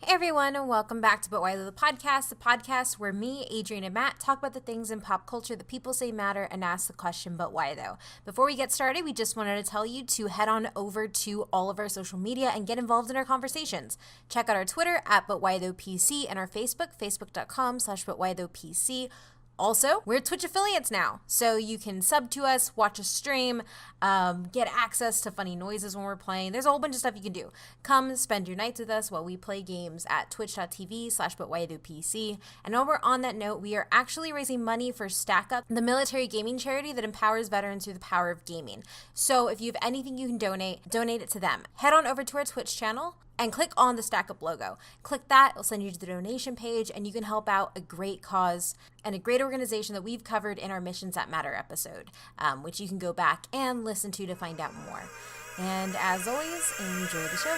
Everyone, and welcome back to But Why the podcast where me, Adrian, and Matt talk about the things in pop culture that people say matter and ask the question, but why though? Before we get started, we just wanted to tell you to head on over to all of our social media and get involved in our conversations. Check out our Twitter at But Why Though PC and our Facebook, facebook.com/But Why Though PC. Also, we're Twitch affiliates now, so you can sub to us, watch us stream, get access to funny noises when we're playing. There's a whole bunch of stuff you can do. Come spend your nights with us while we play games at twitch.tv/ButWhyThoughtPC. And while we're on that note, we are actually raising money for Stack Up, the military gaming charity that empowers veterans through the power of gaming. So if you have anything you can donate it to them. Head on over to our Twitch channel and click on the Stack Up logo. Click that, it'll send you to the donation page, and you can help out a great cause and a great organization that we've covered in our Missions That Matter episode, which you can go back and listen to find out more. And as always, enjoy the show.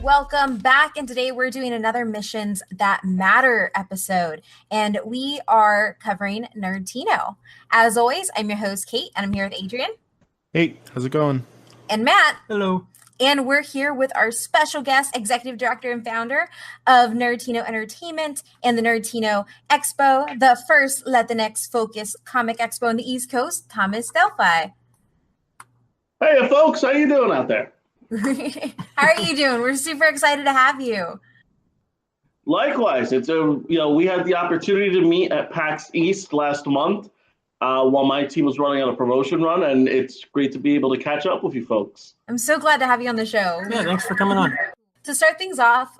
Welcome back, and today we're doing another Missions That Matter episode, and we are covering Nerdtino. As always, I'm your host, Kate, and I'm here with Adrian. Hey, how's it going? And Matt. Hello. And we're here with our special guest, executive director and founder of Nerdtino Entertainment and the Nerdtino Expo, the first Latinx-focused comic expo on the East Coast, Thomas Delphi. Hey, folks, how you doing out there? How are you doing? We're super excited to have you. Likewise, it's we had the opportunity to meet at PAX East last month while my team was running on a promotion run, and it's great to be able to catch up with you folks. I'm so glad to have you on the show. Yeah, thanks for coming on. To start things off,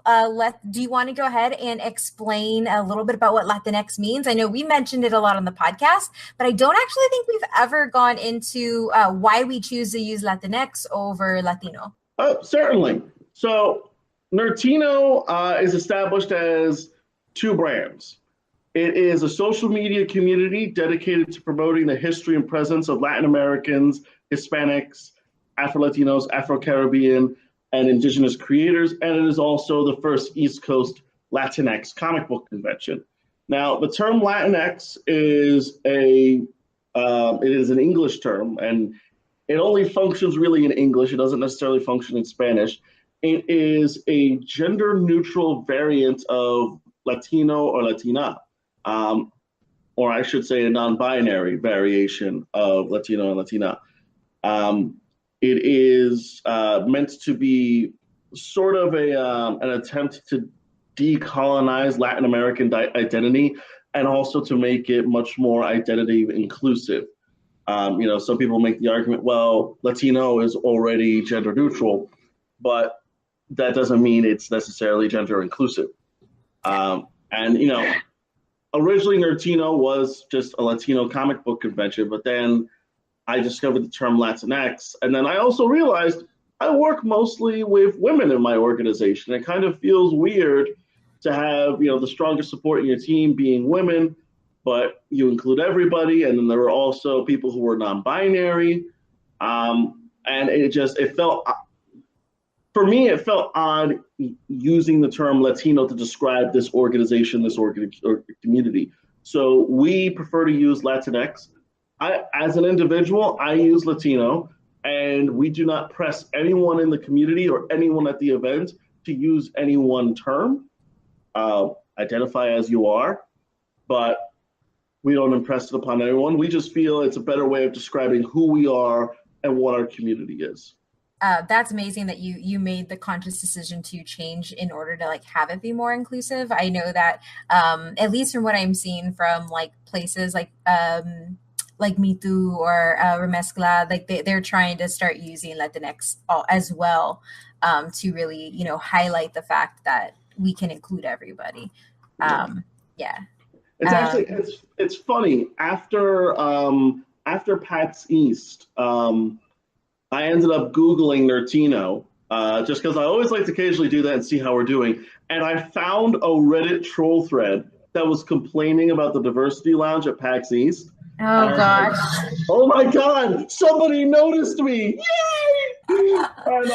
do you want to go ahead and explain a little bit about what Latinx means? I know we mentioned it a lot on the podcast, but I don't actually think we've ever gone into why we choose to use Latinx over Latino. Certainly. So Nerdtino is established as two brands. It is a social media community dedicated to promoting the history and presence of Latin Americans, Hispanics, Afro-Latinos, Afro-Caribbean, and Indigenous creators, and it is also the first East Coast Latinx comic book convention. Now, the term Latinx is an English term, and it only functions really in English. It doesn't necessarily function in Spanish. It is a gender-neutral variant of Latino or Latina, or I should say a non-binary variation of Latino and Latina. It is meant to be sort of an attempt to decolonize Latin American identity and also to make it much more identity inclusive. Some people make the argument, well, Latino is already gender neutral, but that doesn't mean it's necessarily gender inclusive. Originally Nerdtino was just a Latino comic book convention, but then I discovered the term Latinx. And then I also realized I work mostly with women in my organization. It kind of feels weird to have, the strongest support in your team being women, but you include everybody. And then there were also people who were non-binary. And it felt, for me, it felt odd using the term Latino to describe this organization, this community. So we prefer to use Latinx. As an individual, I use Latino, and we do not press anyone in the community or anyone at the event to use any one term. Identify as you are, but we don't impress it upon anyone. We just feel it's a better way of describing who we are and what our community is. That's amazing that you made the conscious decision to change in order to have it be more inclusive. I know that at least from what I'm seeing from places like Me Too or Remezcla, they're trying to start using Latinx as well to really highlight the fact that we can include everybody. Yeah. It's actually it's funny. After PAX East, I ended up Googling Nerdtino, just because I always like to occasionally do that and see how we're doing. And I found a Reddit troll thread that was complaining about the diversity lounge at PAX East. Oh gosh. Like, oh my God, somebody noticed me. Yay! And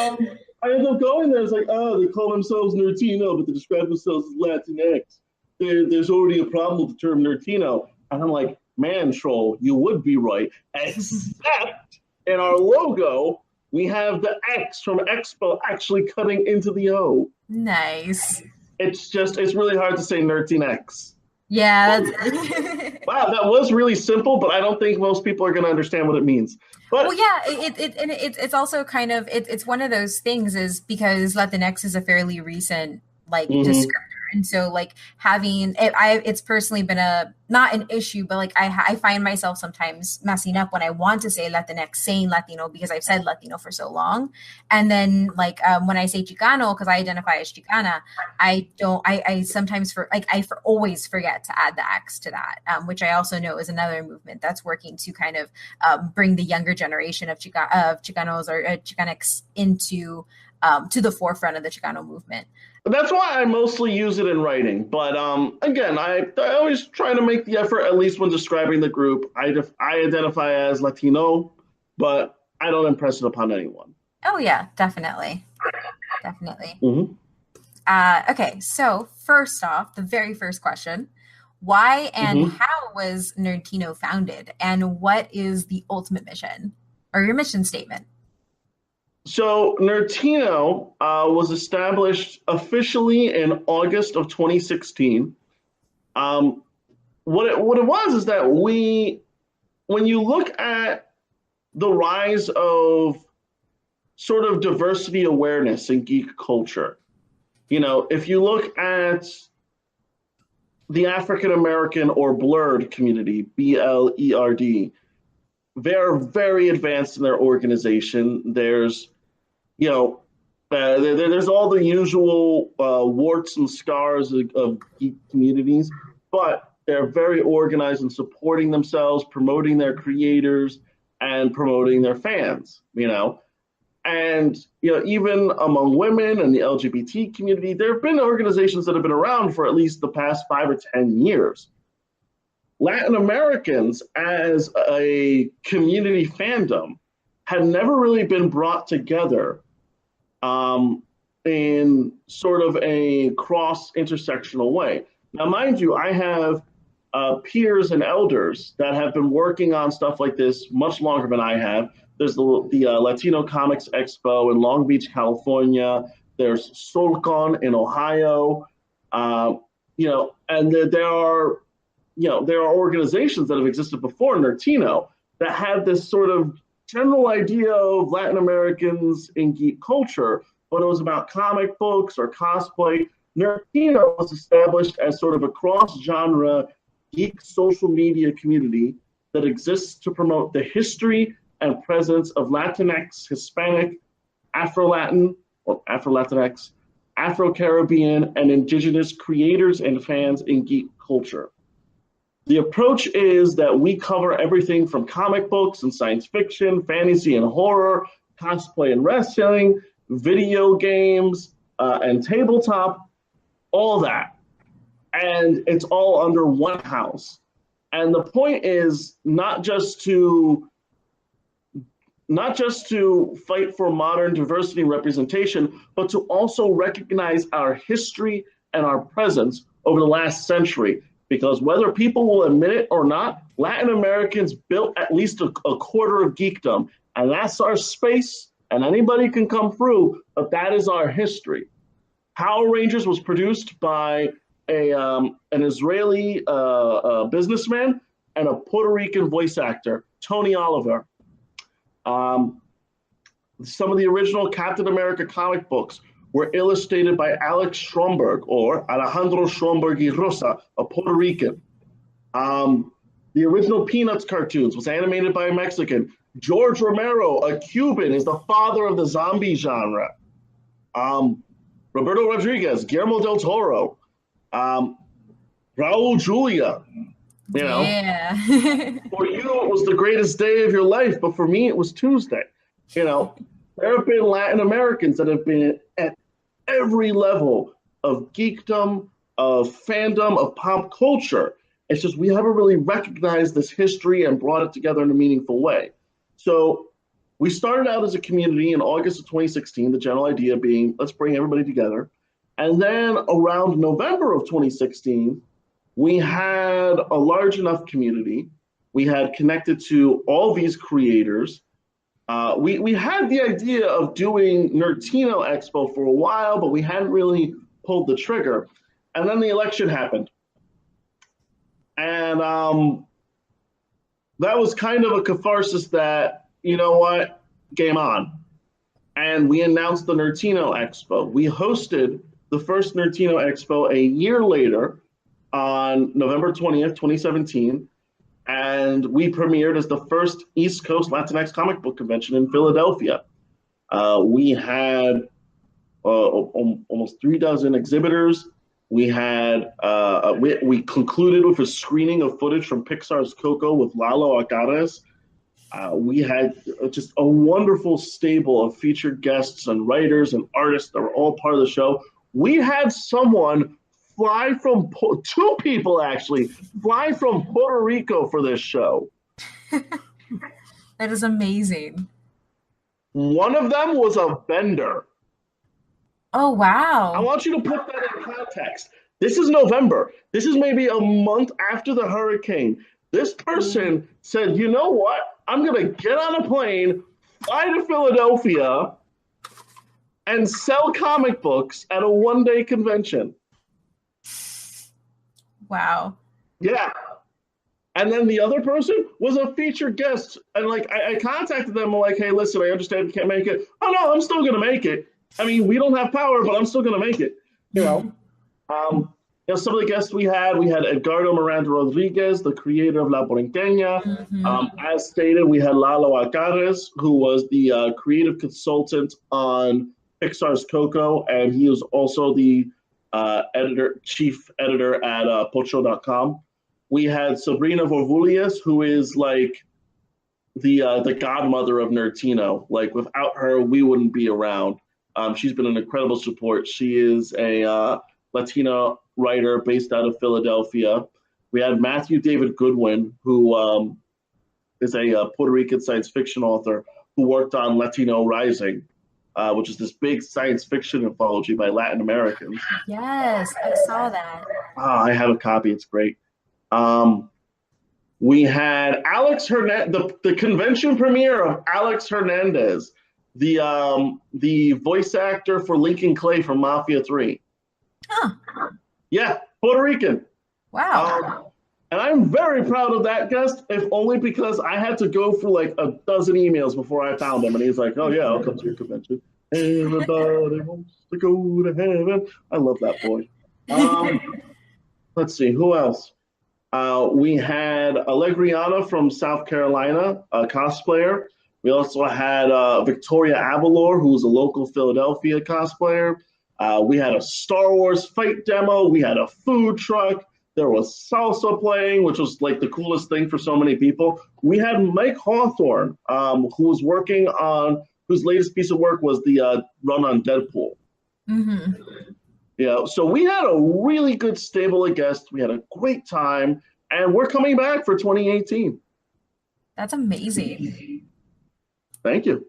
I ended up going there. It's like, oh, they call themselves Nerdtino, but they describe themselves as Latinx. There's already a problem with the term Nerdtino. And I'm like, man, troll, you would be right. Except in our logo, we have the X from Expo actually cutting into the O. Nice. It's really hard to say Nerdtino. Yeah, that's Wow, that was really simple, but I don't think most people are going to understand what it means. But well, yeah, it's also kind of it's one of those things is because Latinx is a fairly recent like descriptor, and so like having it, it's personally been not an issue, but like I find myself sometimes messing up when I want to say Latinx saying Latino because I've said Latino for so long, and then like when I say Chicano because I identify as Chicana, I sometimes always forget to add the X to that, which I also know is another movement that's working to kind of bring the younger generation of Chicanos or Chicanx into to the forefront of the Chicano movement. that's why I mostly use it in writing. But again, I always try to make the effort, at least when describing the group. I identify as Latino, but I don't impress it upon anyone. Oh yeah, definitely. Mm-hmm. Okay, so first off, the very first question, why and how was Nerdtino founded, and what is the ultimate mission or your mission statement? So Nerdtino was established officially in August of 2016. What it was is that when you look at the rise of sort of diversity awareness in geek culture, if you look at the African American or blurred community, BLERD, they're very advanced in their organization. There's there's all the usual warts and scars of geek communities, but they're very organized in supporting themselves, promoting their creators, and promoting their fans. And even among women and the LGBT community, there have been organizations that have been around for at least the past 5 or 10 years. Latin Americans as a community fandom had never really been brought together in sort of a cross-intersectional way. Now, mind you, I have peers and elders that have been working on stuff like this much longer than I have. There's the Latino Comics Expo in Long Beach, California. There's SolCon in Ohio. And there are organizations that have existed before Nerdtino that had this sort of general idea of Latin Americans in geek culture, but it was about comic books or cosplay. Nerdtino was established as sort of a cross-genre geek social media community that exists to promote the history and presence of Latinx, Hispanic, Afro-Latin, or Afro-Latinx, Afro-Caribbean, and indigenous creators and fans in geek culture. The approach is that we cover everything from comic books and science fiction, fantasy and horror, cosplay and wrestling, video games, and tabletop, all that. And it's all under one house. And the point is not just to fight for modern diversity and representation, but to also recognize our history and our presence over the last century. Because whether people will admit it or not, Latin Americans built at least a quarter of geekdom. And that's our space, and anybody can come through, but that is our history. Power Rangers was produced by an Israeli businessman and a Puerto Rican voice actor, Tony Oliver. Some of the original Captain America comic books were illustrated by Alex Stromberg or Alejandro Stromberg y Rosa, a Puerto Rican. The original Peanuts cartoons was animated by a Mexican. George Romero, a Cuban, is the father of the zombie genre. Roberto Rodriguez, Guillermo del Toro. Raul Julia. You know, Yeah. for you it was the greatest day of your life, but for me it was Tuesday. You know, there have been Latin Americans that have been at every level of geekdom, of fandom, of pop culture. It's just we haven't really recognized this history and brought it together in a meaningful way. So we started out as a community in August of 2016, the general idea being let's bring everybody together. And then around November of 2016, we had a large enough community. We had connected to all these creators. We had the idea of doing Nerdtino Expo for a while, but we hadn't really pulled the trigger. And then the election happened. And that was kind of a catharsis that, you know what, game on. And we announced the Nerdtino Expo. We hosted the first Nerdtino Expo a year later on November 20th, 2017. And we premiered as the first East Coast Latinx comic book convention in Philadelphia. We had almost 36 exhibitors. We had we concluded with a screening of footage from Pixar's Coco with Lalo Agares. We had just a wonderful stable of featured guests and writers and artists that were all part of the show. We had someone fly from, two people actually, fly from Puerto Rico for this show. That is amazing. One of them was a vendor. Oh, wow. I want you to put that in context. This is November. This is maybe a month after the hurricane. This person said, you know what? I'm going to get on a plane, fly to Philadelphia, and sell comic books at a one-day convention. Wow. Yeah. And then the other person was a featured guest. And like I contacted them like, hey, listen, I understand you can't make it. Oh no, I'm still gonna make it. I mean, we don't have power, but I'm still gonna make it. You know. Some of the guests we had Edgardo Miranda Rodriguez, the creator of La Borinqueña. As stated, we had Lalo Alcaraz, who was the creative consultant on Pixar's Coco, and he was also the chief editor at Pocho.com. We had Sabrina Vorvulius, who is like the godmother of Nerdtino. Like without her, we wouldn't be around. She's been an incredible support. She is a Latina writer based out of Philadelphia. We had Matthew David Goodwin, who is a Puerto Rican science fiction author who worked on Latino Rising, which is this big science fiction anthology by Latin Americans. Yes, I saw that. I have a copy. It's great. We had Alex Hernandez, the convention premiere of Alex Hernandez, the voice actor for Lincoln Clay from Mafia 3. Huh. Yeah, Puerto Rican. Wow. And I'm very proud of that guest, if only because I had to go through like a dozen emails before I found him. And he's like, oh, yeah, I'll come to your convention. Everybody wants to go to heaven. I love that boy. Let's see, who else? We had Alegriana from South Carolina, a cosplayer. We also had Victoria Avalor, who's a local Philadelphia cosplayer. We had a Star Wars fight demo. We had a food truck. There was salsa playing, which was like the coolest thing for so many people. We had Mike Hawthorne, who was working on, whose latest piece of work was the run on Deadpool. Mm-hmm. Yeah, so we had a really good stable of guests. We had a great time, and we're coming back for 2018. That's amazing. Thank you.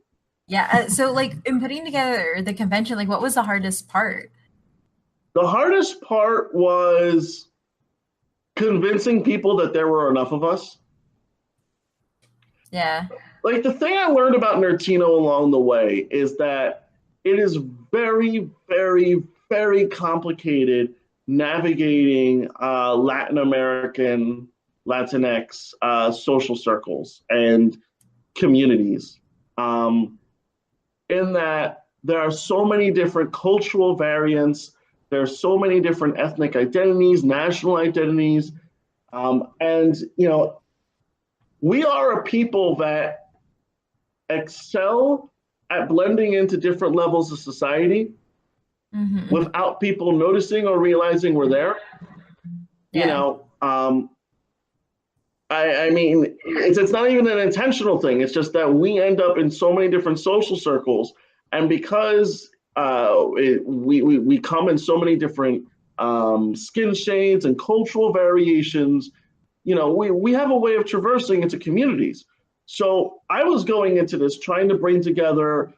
Yeah. So, like, in putting together the convention, like, what was the hardest part? The hardest part was convincing people that there were enough of us. Yeah. Like, the thing I learned about Nerdtino along the way is that it is very, very, very complicated navigating Latin American, Latinx social circles and communities. In that there are so many different cultural variants, there are so many different ethnic identities, national identities, and you know, we are a people that excel at blending into different levels of society without people noticing or realizing we're there. You know, I mean, it's not even an intentional thing. It's just that we end up in so many different social circles, and because we come in so many different skin shades and cultural variations, you know, we have a way of traversing into communities. So I was going into this trying to bring together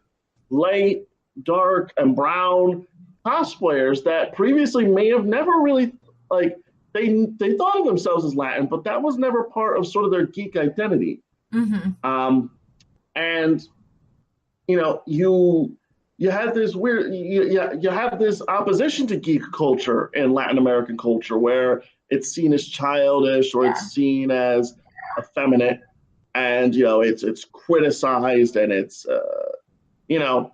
light, dark, and brown cosplayers that previously may have never really like they thought of themselves as Latin, but that was never part of sort of their geek identity. And you know, you have this weird you have this opposition to geek culture in Latin American culture where it's seen as childish or it's seen as effeminate, and you know it's criticized and it's you know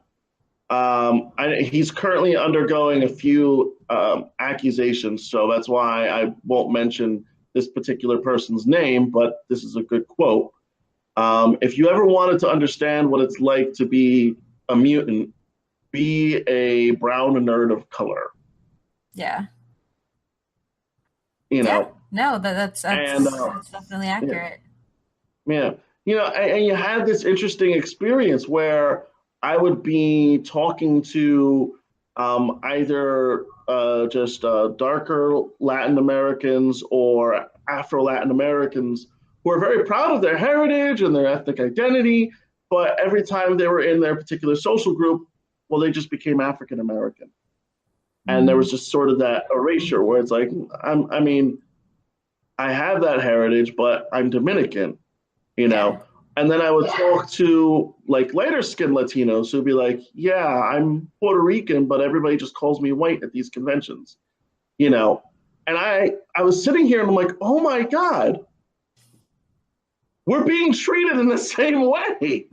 he's currently undergoing a few accusations, so that's why I won't mention this particular person's name, but this is a good quote. If you ever wanted to understand what it's like to be a mutant, be a brown nerd of color. Yeah. You know. No, that's definitely accurate. Yeah. You know, and you had this interesting experience where I would be talking to either just darker Latin Americans or Afro Latin Americans who are very proud of their heritage and their ethnic identity, but every time they were in their particular social group, well, they just became African American. And there was just sort of that erasure where it's like, I mean, I have that heritage, but I'm Dominican, you know? And then I would talk to like lighter skinned Latinos who'd be like, yeah, I'm Puerto Rican, but everybody just calls me white at these conventions, you know? And I was sitting here and I'm like, oh my God, we're being treated in the same way.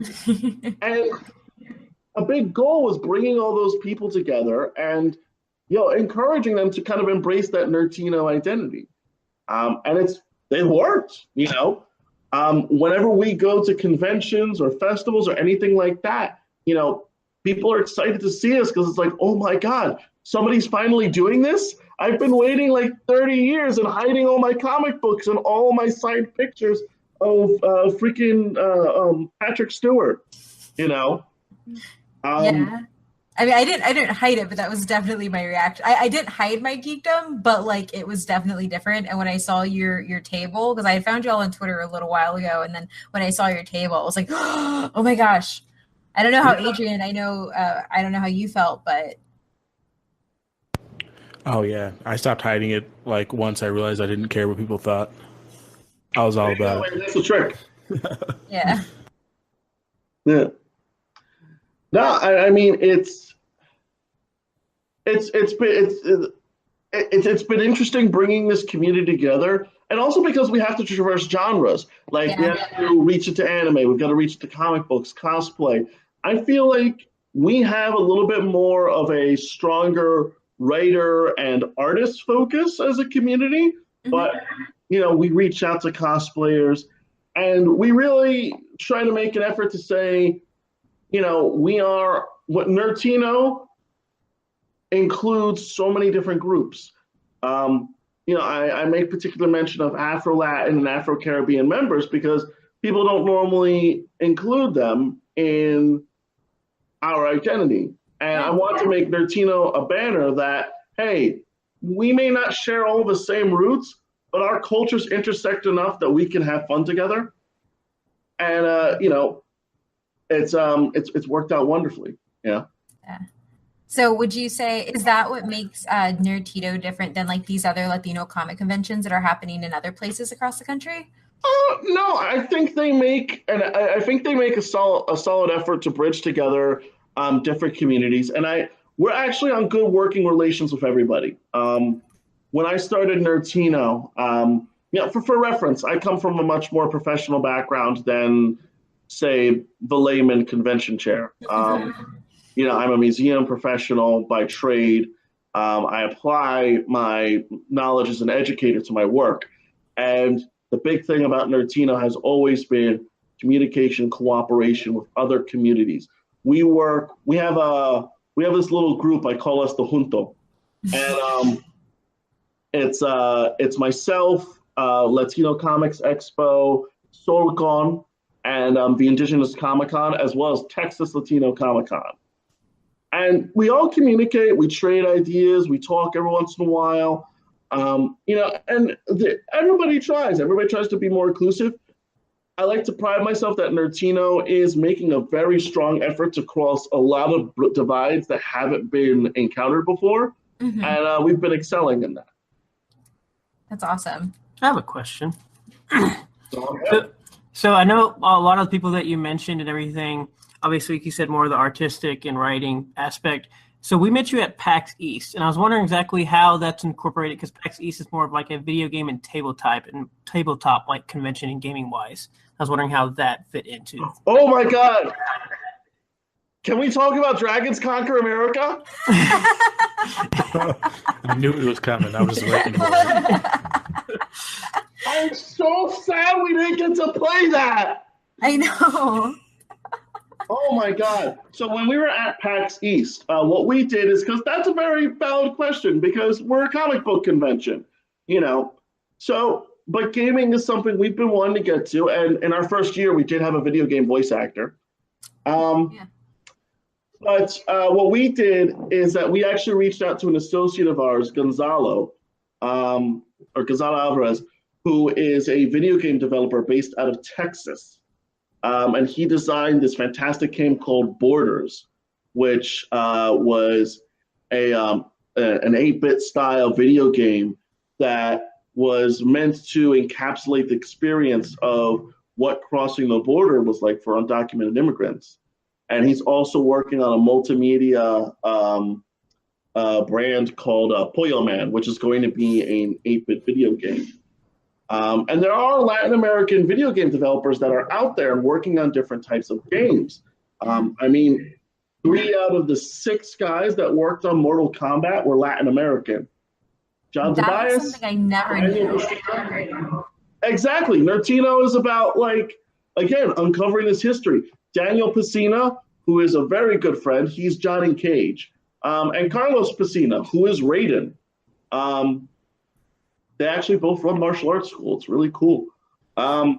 And a big goal was bringing all those people together and, you know, encouraging them to kind of embrace that Nerdtino identity. And it worked, you know. Whenever we go to conventions or festivals or anything like that, you know, people are excited to see us because it's like, oh my God, somebody's finally doing this. I've been waiting like 30 years and hiding all my comic books and all my signed pictures of freaking Patrick Stewart, you know. Yeah. I mean, I didn't hide it, but that was definitely my reaction. I didn't hide my geekdom, but like it was definitely different. And when I saw your table, because I had found you all on Twitter a little while ago, and then when I saw your table, I was like, oh my gosh. I don't know how Adrian, I don't know how you felt, but Oh yeah, I stopped hiding it like once I realized I didn't care what people thought. I was all about it. That's the trick. Yeah. Yeah. No, I mean it's been interesting bringing this community together, and also because we have to traverse genres. Like we have to reach into anime, we've got to reach into comic books, cosplay. I feel like we have a little bit more of a stronger writer and artist focus as a community, but you know, we reach out to cosplayers, and we really try to make an effort to say, you know, we are what Nerdtino includes so many different groups. You know, I make particular mention of Afro-Latin and Afro-Caribbean members because people don't normally include them in our identity. And I want to make Nerdtino a banner that, hey, we may not share all the same roots, but our cultures intersect enough that we can have fun together. And, you know, it's worked out wonderfully. Yeah. So would you say, is that what makes Nerdtino different than like these other Latino comic conventions that are happening in other places across the country? No, I think they make a solid effort to bridge together different communities, and we're actually on good working relations with everybody. When I started Nerdtino, you know, for reference, I come from a much more professional background than, say, the layman convention chair. You know, I'm a museum professional by trade. I apply my knowledge as an educator to my work. And the big thing about Nerdtino has always been communication, cooperation with other communities. We have this little group, I call us the Junto. And It's myself, Latino Comics Expo, SoulCon, and the Indigenous Comic Con, as well as Texas Latino Comic Con. And we all communicate, we trade ideas, we talk every once in a while. Everybody tries. Everybody tries to be more inclusive. I like to pride myself that Nerdtino is making a very strong effort to cross a lot of divides that haven't been encountered before. Mm-hmm. And we've been excelling in that. That's awesome. I have a question. So I know a lot of the people that you mentioned and everything, obviously, like you said, more of the artistic and writing aspect. So we met you at PAX East, and I was wondering exactly how that's incorporated, because PAX East is more of like a video game and tabletop like convention and gaming wise. I was wondering how that fit into. Oh my God! Can we talk about Dragons Conquer America? I knew it was coming. I was waiting for it. I'm so sad we didn't get to play that. I know. Oh my God. So when we were at PAX East, what we did is, because that's a very valid question, because we're a comic book convention, but gaming is something we've been wanting to get to. And in our first year, we did have a video game voice actor. Yeah. But what we did is that we actually reached out to an associate of ours, Gonzalo Alvarez, who is a video game developer based out of Texas. And he designed this fantastic game called Borders, which was an 8-bit style video game that was meant to encapsulate the experience of what crossing the border was like for undocumented immigrants. And he's also working on a multimedia brand called Pollo Man, which is going to be an 8-bit video game. And there are Latin American video game developers that are out there and working on different types of games. 3 out of the 6 guys that worked on Mortal Kombat were Latin American. John Tobias. That's something I never knew. Exactly. Nerdtino is about, uncovering this history. Daniel Pacina, who is a very good friend, he's Johnny Cage. And Carlos Pacina, who is Raiden. They actually both run martial arts school. It's really cool. And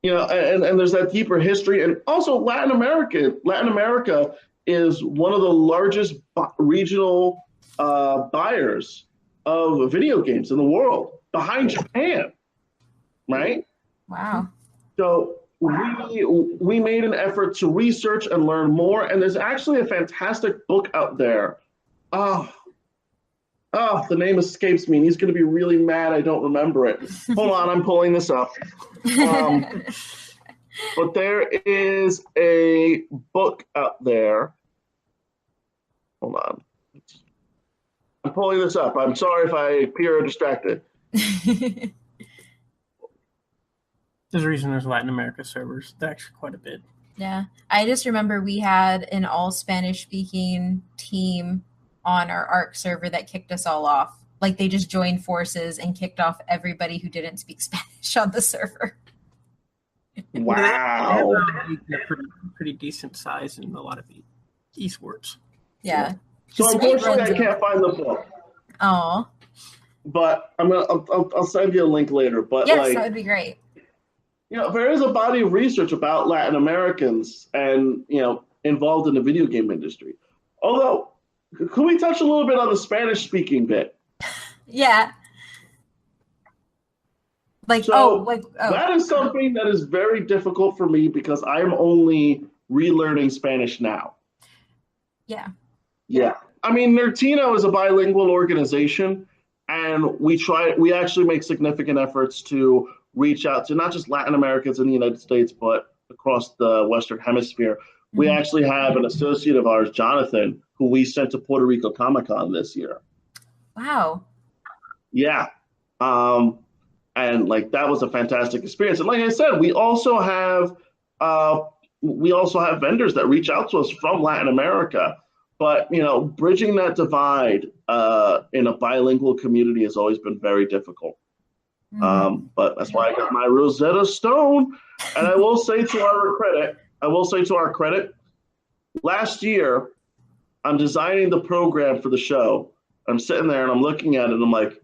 there's that deeper history. And also Latin America is one of the largest regional buyers of video games in the world, behind Japan, right? Wow. So we made an effort to research and learn more. And there's actually a fantastic book out there. The name escapes me, and he's going to be really mad I don't remember it. Hold on, I'm pulling this up. But there is a book out there. Hold on. I'm pulling this up. I'm sorry if I appear distracted. There's a reason there's Latin America servers. They're actually quite a bit. Yeah. I just remember we had an all Spanish-speaking team on our ARC server that kicked us all off. Like, they just joined forces and kicked off everybody who didn't speak Spanish on the server. Wow. They're pretty decent size in a lot of esports. Yeah. So unfortunately, I can't find the book. Oh. But I'll send you a link later. But yes, that would be great. There is a body of research about Latin Americans and involved in the video game industry. Although, could we touch a little bit on the Spanish speaking bit? Yeah. That is something that is very difficult for me because I'm only relearning Spanish now. Yeah. Yeah. I mean, Nerdtino is a bilingual organization, and we actually make significant efforts to reach out to not just Latin Americans in the United States, but across the Western Hemisphere. Mm-hmm. We actually have an associate of ours, Jonathan, who we sent to Puerto Rico Comic Con this year. Wow. Yeah. And that was a fantastic experience. And like I said, we also have vendors that reach out to us from Latin America. But, bridging that divide in a bilingual community has always been very difficult. Mm-hmm. But that's why I got my Rosetta Stone. And I will say to our credit, last year, I'm designing the program for the show. I'm sitting there and I'm looking at it and I'm like,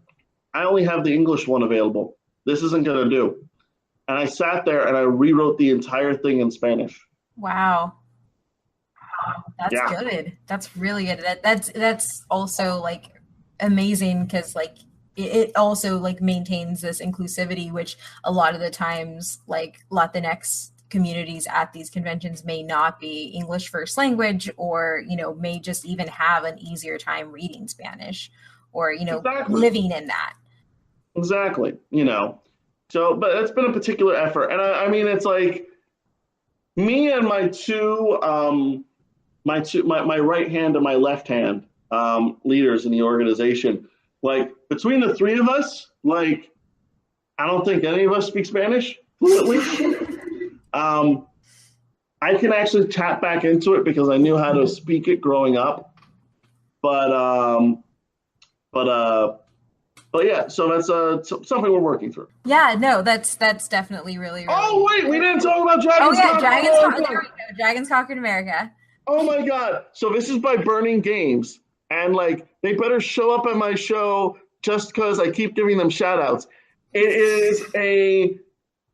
I only have the English one available. This isn't going to do. And I sat there and I rewrote the entire thing in Spanish. Wow. That's Yeah. good. That's really good. That's also like amazing because like it also like maintains this inclusivity, which a lot of the times like Latinx communities at these conventions may not be English first language, or may just even have an easier time reading Spanish, or Exactly. living in that. Exactly. So, but it's been a particular effort. And I mean, it's like me and my right hand and my left hand leaders in the organization, like between the three of us, like I don't think any of us speak Spanish fluently. I can actually tap back into it because I knew how to speak it growing up. But yeah, so that's something we're working through. Yeah, no, that's definitely really. Oh wait, we didn't talk about Dragons. Oh yeah, there we go. Dragons Conquered America. Oh my God! So this is by Burning Games, and like they better show up at my show just because I keep giving them shout outs. It is a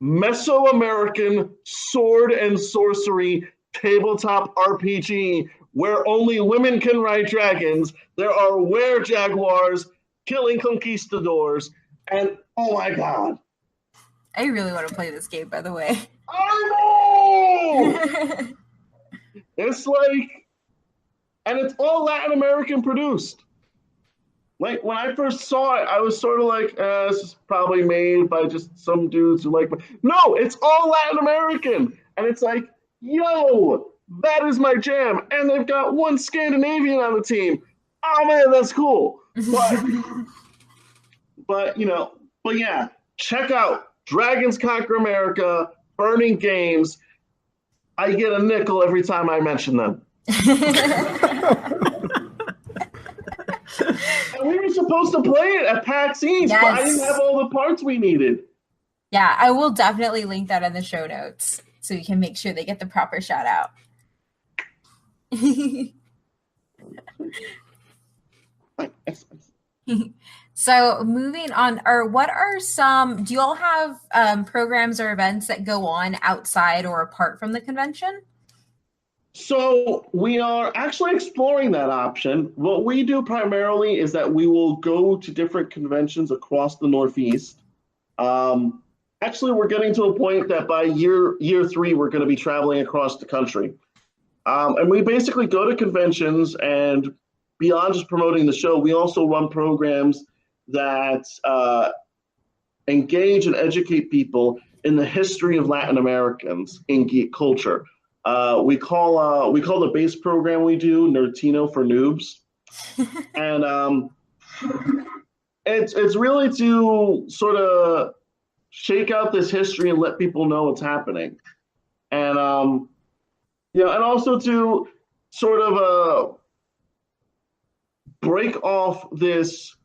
Mesoamerican sword and sorcery tabletop RPG where only women can ride dragons. There are were-jaguars killing conquistadors, and oh my God. I really want to play this game, by the way. I know! It's like, and it's all Latin American produced. Like when I first saw it, I was sort of like, this is probably made by just some dudes who like. No, it's all Latin American, and it's like, yo, that is my jam. And they've got one Scandinavian on the team. Oh man, that's cool. But yeah, check out Dragons Conquer America, Burning Games. I get a nickel every time I mention them. And we were supposed to play it at PAX East, yes, but I didn't have all the parts we needed. Yeah, I will definitely link that in the show notes so we can make sure they get the proper shout out. So moving on, what are some, do you all have programs or events that go on outside or apart from the convention? So we are actually exploring that option. What we do primarily is that we will go to different conventions across the Northeast. Actually, we're getting to a point that by year 3, we're going to be traveling across the country. And we basically go to conventions, and beyond just promoting the show, we also run programs that engage and educate people in the history of Latin Americans in geek culture. We call the base program we do Nerdtino for Noobs, and it's really to sort of shake out this history and let people know what's happening, and and also to sort of break off this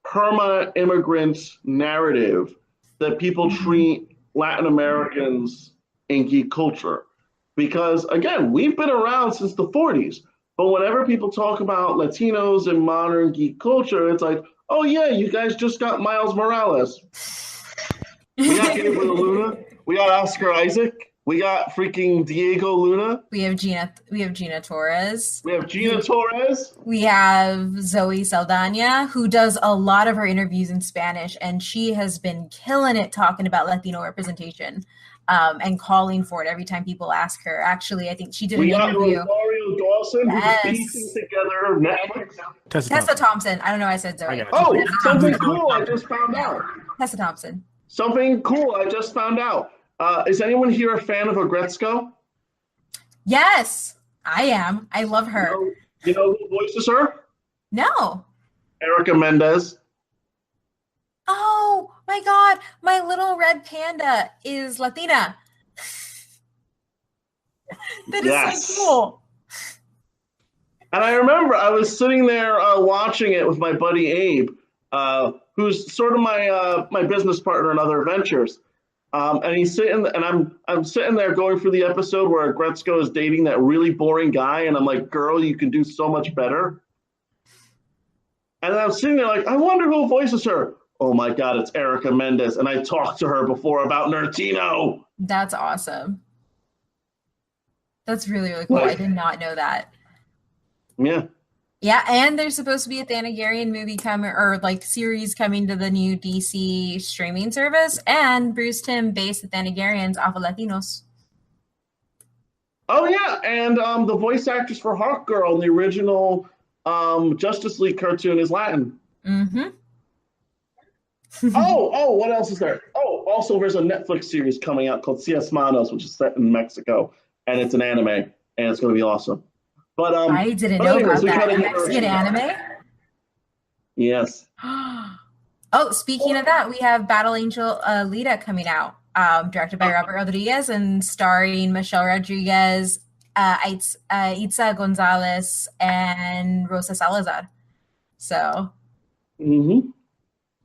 perma-immigrant narrative that people treat Latin Americans in geek culture. Because, again, we've been around since the 40s. But whenever people talk about Latinos in modern geek culture, it's like, oh, yeah, you guys just got Miles Morales. We got Gabriel Luna. We got Oscar Isaac. We got freaking Diego Luna. We have Gina Torres. We have Gina Torres. We have Zoe Saldana, who does a lot of her interviews in Spanish, and she has been killing it talking about Latino representation. And calling for it every time people ask her. Actually, I think she did an interview. Rosario Dawson, yes, who's piecing together Netflix. Tessa Thompson. I don't know why I said Zoe. Oh, something cool I just found out. Tessa Thompson. Something cool I just found out. Is anyone here a fan of Agretzko? Yes, I am. I love her. You know who voices her? No. Erica Mendez. Oh my God, my little red panda is Latina. That is so cool. And I remember I was sitting there watching it with my buddy Abe, who's sort of my business partner in other ventures. And he's sitting, and I'm sitting there going through the episode where Gretzko is dating that really boring guy, and I'm like, girl, you can do so much better. And I'm sitting there like, I wonder who voices her. Oh my God, it's Erica Mendez. And I talked to her before about Nerdtino. That's awesome. That's really, really cool. I did not know that. Yeah. Yeah, and there's supposed to be a Thanagarian movie coming, or like series coming to the new DC streaming service, and Bruce Timm based the Thanagarians off of Latinos. Oh yeah, and the voice actress for Hawkgirl in the original Justice League cartoon is Latin. Mm-hmm. What else is there? Oh, also there's a Netflix series coming out called CS Manos, which is set in Mexico, and it's an anime, and it's going to be awesome. But I didn't know about that. A Mexican anime? Yes. Oh, speaking of that, we have Battle Angel Alita coming out, directed by Robert Rodriguez and starring Michelle Rodriguez, Itza Gonzalez, and Rosa Salazar. So. Mm-hmm.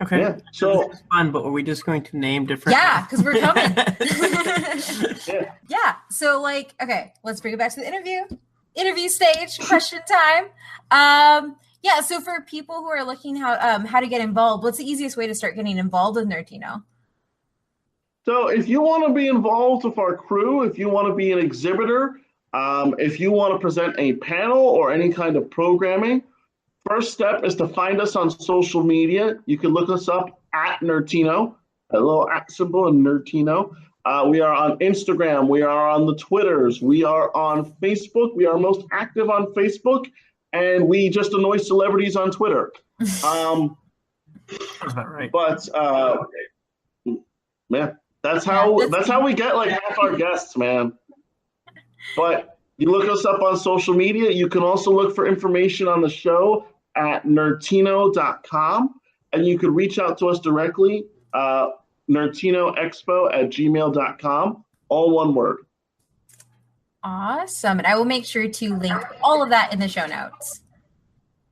Okay. Yeah. So this is fun, but are we just going to name different? Yeah, because we're coming. yeah. Yeah. So, like, okay, let's bring it back to the interview stage. Question time. Yeah. So, for people who are looking how to get involved, what's the easiest way to start getting involved with Nerdtino? So, if you want to be involved with our crew, if you want to be an exhibitor, if you want to present a panel or any kind of programming, first step is to find us on social media. You can look us up at Nerdtino, a little at symbol in Nerdtino. We are on Instagram. We are on the Twitters. We are on Facebook. We are most active on Facebook, and we just annoy celebrities on Twitter. That's about right. But man, that's how we get like half our guests, man. But you look us up on social media. You can also look for information on the show at nerdtino.com, and you could reach out to us directly, nerdtinoexpo@gmail.com, all one word. Awesome. And I will make sure to link all of that in the show notes.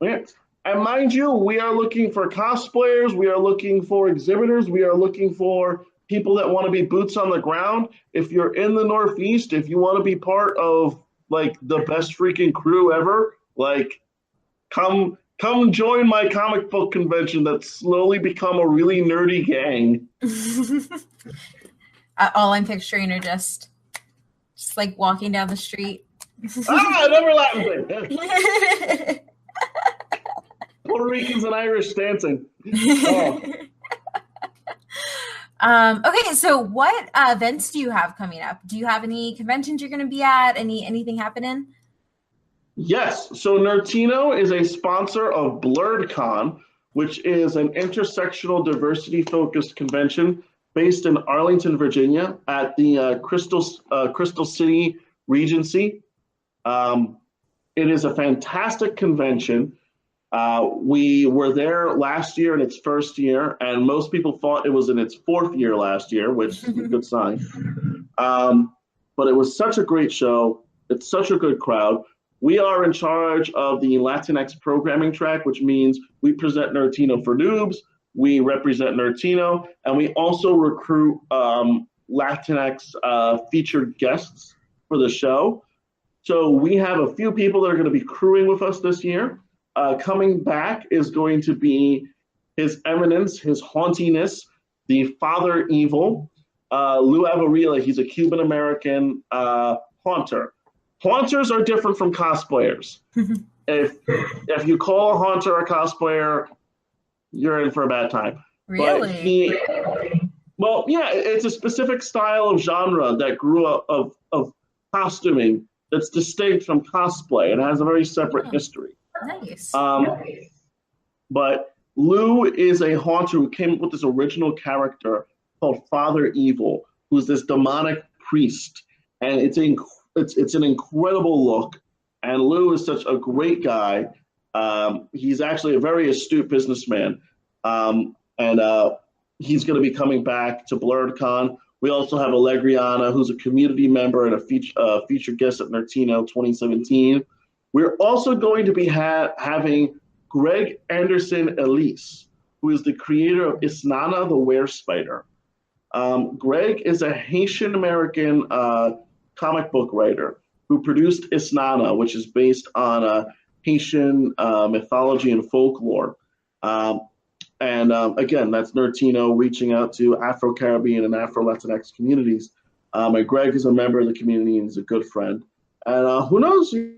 Yeah. And mind you, we are looking for cosplayers. We are looking for exhibitors. We are looking for people that want to be boots on the ground. If you're in the Northeast, if you want to be part of like the best freaking crew ever, like come join my comic book convention that's slowly become a really nerdy gang. All I'm picturing are just like walking down the street. Another Latin thing. Puerto Ricans and Irish dancing. Oh. Okay, so what events do you have coming up? Do you have any conventions you're going to be at? Anything happening? Yes. So Nerdtino is a sponsor of BlurredCon, which is an intersectional diversity-focused convention based in Arlington, Virginia, at the Crystal City Regency. It is a fantastic convention. We were there last year in its first year, and most people thought it was in its fourth year last year, which is a good sign. But it was such a great show. It's such a good crowd. We are in charge of the Latinx programming track, which means we present Nerdtino for noobs, we represent Nerdtino, and we also recruit Latinx featured guests for the show. So we have a few people that are going to be crewing with us this year. Coming back is going to be His Eminence, His Hauntiness, the Father Evil, Lou Avarilla. He's a Cuban-American haunter. Haunters are different from cosplayers. If you call a haunter a cosplayer, you're in for a bad time. Really? Well, yeah, it's a specific style of genre that grew up of costuming that's distinct from cosplay and has a very separate history. Nice. But Lou is a haunter who came up with this original character called Father Evil, who's this demonic priest, and it's an incredible look. And Lou is such a great guy. He's actually a very astute businessman, and he's going to be coming back to BlurredCon. We also have Allegriana, who's a community member and a featured guest at Nerdtino 2017. We're also going to be having Greg Anderson Elise, who is the creator of Isnana the Were-Spider. Greg is a Haitian-American comic book writer who produced Isnana, which is based on Haitian mythology and folklore. Again, that's Nerdtino reaching out to Afro-Caribbean and Afro-Latinx communities. And Greg is a member of the community and he's a good friend. And who knows, you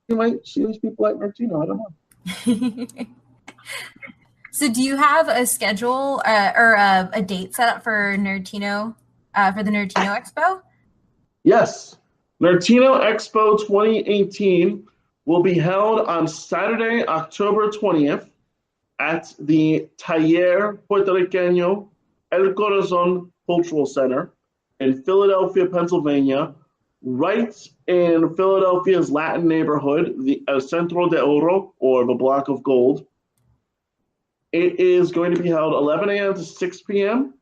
might see these people at Nerdtino. I don't know. So do you have a schedule or a date set up for Nerdtino, for the Nerdtino Expo? Yes. Nerdtino Expo 2018 will be held on Saturday, October 20th at the Taller Puertorriqueño El Corazon Cultural Center in Philadelphia, Pennsylvania, right in Philadelphia's Latin neighborhood, the El Centro de Oro, or the Block of Gold. It is going to be held 11 a.m. to 6 p.m.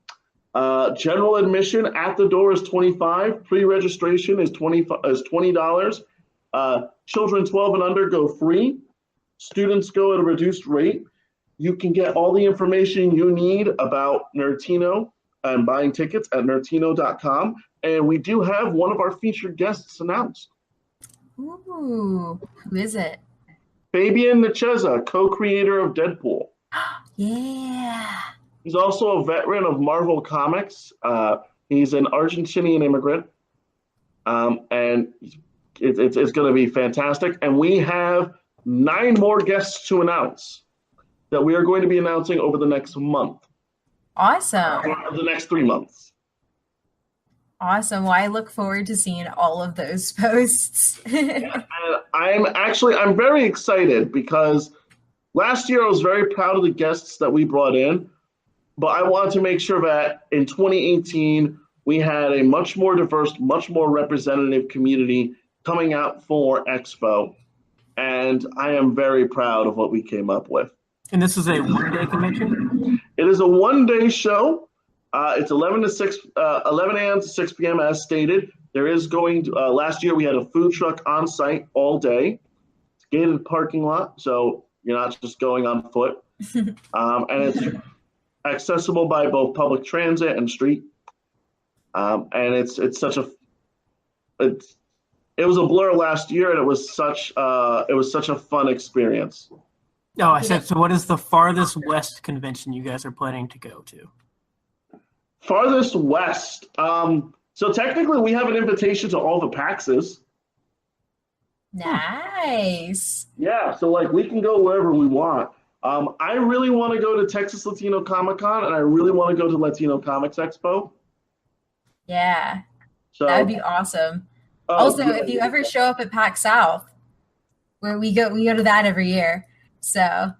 General admission at the door is $25. Pre-registration is $20. Children 12 and under go free. Students go at a reduced rate. You can get all the information you need about Nerdtino and buying tickets at nerdtino.com. And we do have one of our featured guests announced. Ooh, who is it? Fabian Nicieza, co-creator of Deadpool. Yeah. He's also a veteran of Marvel Comics. He's an Argentinian immigrant. And it's going to be fantastic. And we have 9 more guests to announce that we are going to be announcing over the next month. Awesome. Or the next 3 months. Awesome. Well, I look forward to seeing all of those posts. And I'm very excited because last year I was very proud of the guests that we brought in, but I wanted to make sure that in 2018 we had a much more diverse, much more representative community coming out for Expo. And I am very proud of what we came up with. And this is a one-day convention? It is a one-day show. It's 11 a.m. to 6 p.m. as stated. There is going to, last year we had a food truck on site all day. It's a gated parking lot, so you're not just going on foot. And it's accessible by both public transit and street. And it was a blur last year, and it was such a fun experience. Oh, I said, so what is the farthest west convention you guys are planning to go to? Farthest west. So technically we have an invitation to all the PAXs. Nice. Yeah, so like we can go wherever we want. I really want to go to Texas Latino Comic Con, and I really want to go to Latino Comics Expo. Yeah, So that would be awesome. Also, if you ever show up at PAX South, where we go to that every year. So.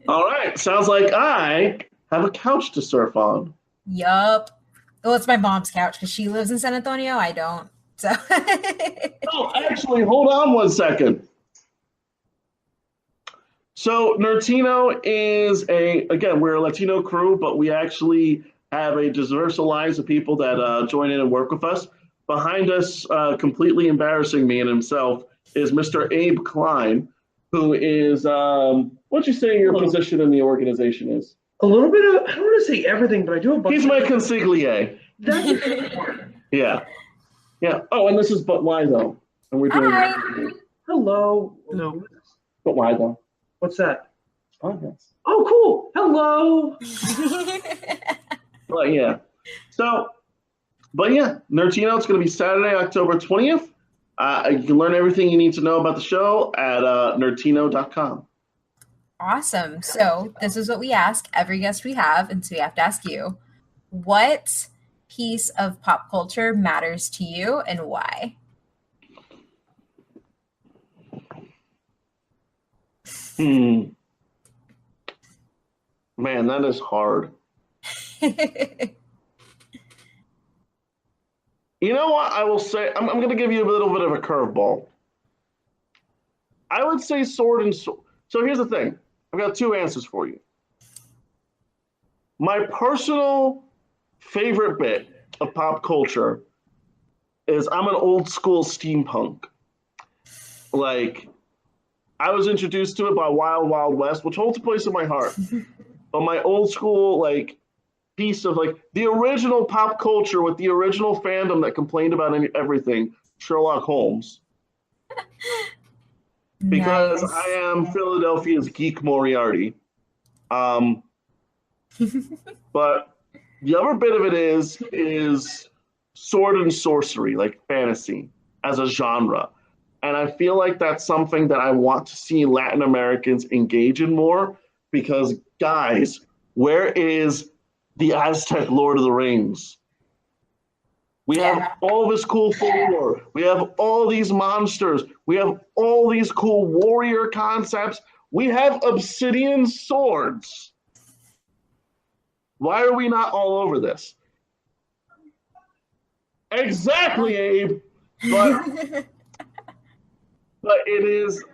All right, sounds like I have a couch to surf on. Yup. Well, it's my mom's couch because she lives in San Antonio. I don't. So. Oh, actually, hold on one second. So Nerdtino is we're a Latino crew, but we actually have a diverse alliance of people that join in and work with us. Behind us, completely embarrassing me and himself, is Mr. Abe Klein, who is, what'd you say your position in the organization is? A little bit of, I don't want to say everything, but I do a bunch. He's my consigliere. That's important. Yeah. Yeah. Oh, and this is But Why Though? And we're doing Hi. Hello. Hello. But Why Though? What's that? Podcast. Oh, cool. Hello. But yeah. So, but yeah, Nerdtino, it's going to be Saturday, October 20th. You can learn everything you need to know about the show at nerdtino.com. Awesome. So this is what we ask every guest we have, and so we have to ask you, what piece of pop culture matters to you and why? Man, that is hard. You know what? I will say, I'm going to give you a little bit of a curveball. I would say Sword and Sword. So here's the thing. I've got 2 answers for you. My personal favorite bit of pop culture is I'm an old school steampunk. Like, I was introduced to it by Wild Wild West, which holds a place in my heart. But my old school, like, piece of, like, the original pop culture with the original fandom that complained about everything, Sherlock Holmes. Because Nice. I am Philadelphia's Geek Moriarty. Um, but the other bit of it is sword and sorcery, like fantasy as a genre. And I feel like that's something that I want to see Latin Americans engage in more because, guys, where is the Aztec Lord of the Rings? We have all this cool folklore. We have all these monsters. We have all these cool warrior concepts. We have obsidian swords. Why are we not all over this? Exactly, Abe. But it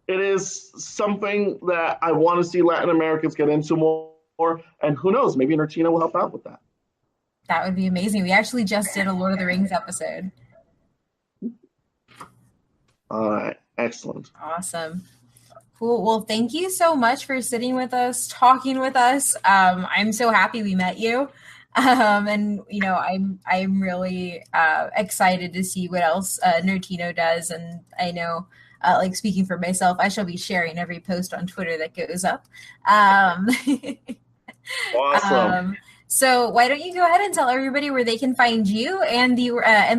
is something that I want to see Latin Americans get into more. And who knows, maybe Nerdtino will help out with that. That would be amazing. We actually just did a Lord of the Rings episode. All right, excellent. Awesome. Cool. Well, thank you so much for sitting with us, talking with us. I'm so happy we met you. And you know, I'm really excited to see what else Nerdtino does. And I know, like speaking for myself, I shall be sharing every post on Twitter that goes up. Awesome. So why don't you go ahead and tell everybody where they can find you and the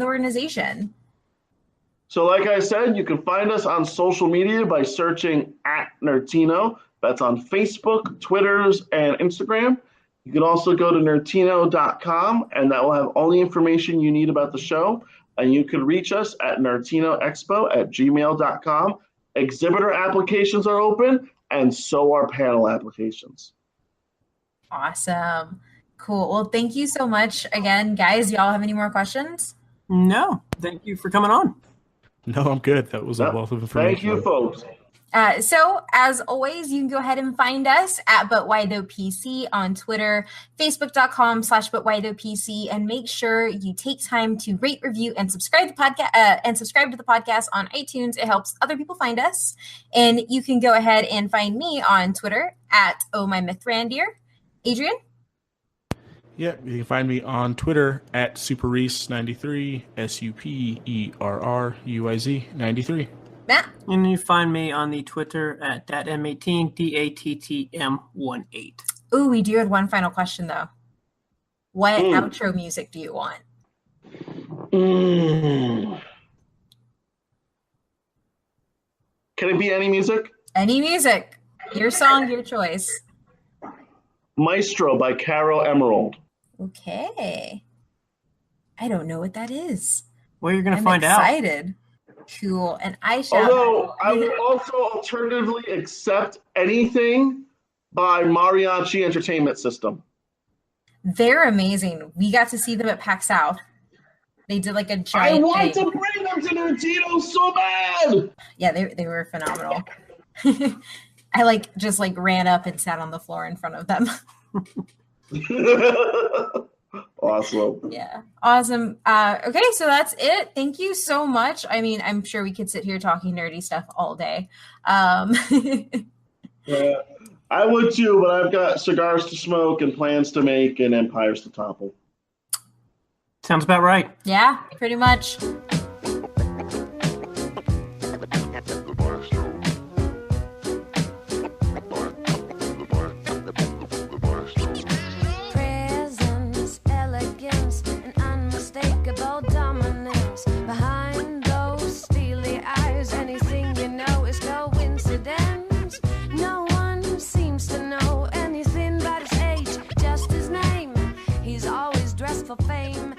organization? So like I said, you can find us on social media by searching @Nerdtino. That's on Facebook, Twitters, and Instagram. You can also go to nerdtino.com, and that will have all the information you need about the show. And you can reach us at nerdtinoexpo@gmail.com. Exhibitor applications are open, and so are panel applications. Awesome. Cool. Well, thank you so much again, guys. Y'all have any more questions? No, thank you for coming on. No, I'm good. That was a wealth of information. Thank you, folks. So, as always, you can go ahead and find us at But Why Though PC on Twitter, facebook.com/ButWhyThoughPC, and make sure you take time to rate, review, and subscribe to the podcast on iTunes. It helps other people find us. And you can go ahead and find me on Twitter at @OhMyMythRandier. Adrian? Yeah, you can find me on Twitter at SuperRuiz93, SuperRuiz 93. Matt? And you find me on the Twitter at DATM18, DATTM18. Ooh, we do have one final question, though. What outro music do you want? Can it be any music? Any music. Your song, your choice. Maestro by Caro Emerald. Okay. I don't know what that is. Well, you're going to I'm find out. Excited. Cool. And I shall. Although I would also alternatively accept anything by Mariachi Entertainment System. They're amazing. We got to see them at PAX South. They did like a giant I want thing. to bring them to Nerdtino so bad. Yeah, they were phenomenal. I just ran up and sat on the floor in front of them. Awesome. Yeah. Awesome. Okay, so that's it. Thank you so much. I mean, I'm sure we could sit here talking nerdy stuff all day. Yeah, I would too, but I've got cigars to smoke and plans to make and empires to topple. Sounds about right. Yeah, pretty much. Presence, elegance, and unmistakable dominance. Behind those steely eyes, anything you know is coincidence. No one seems to know anything about his age, just his name. He's always dressed for fame.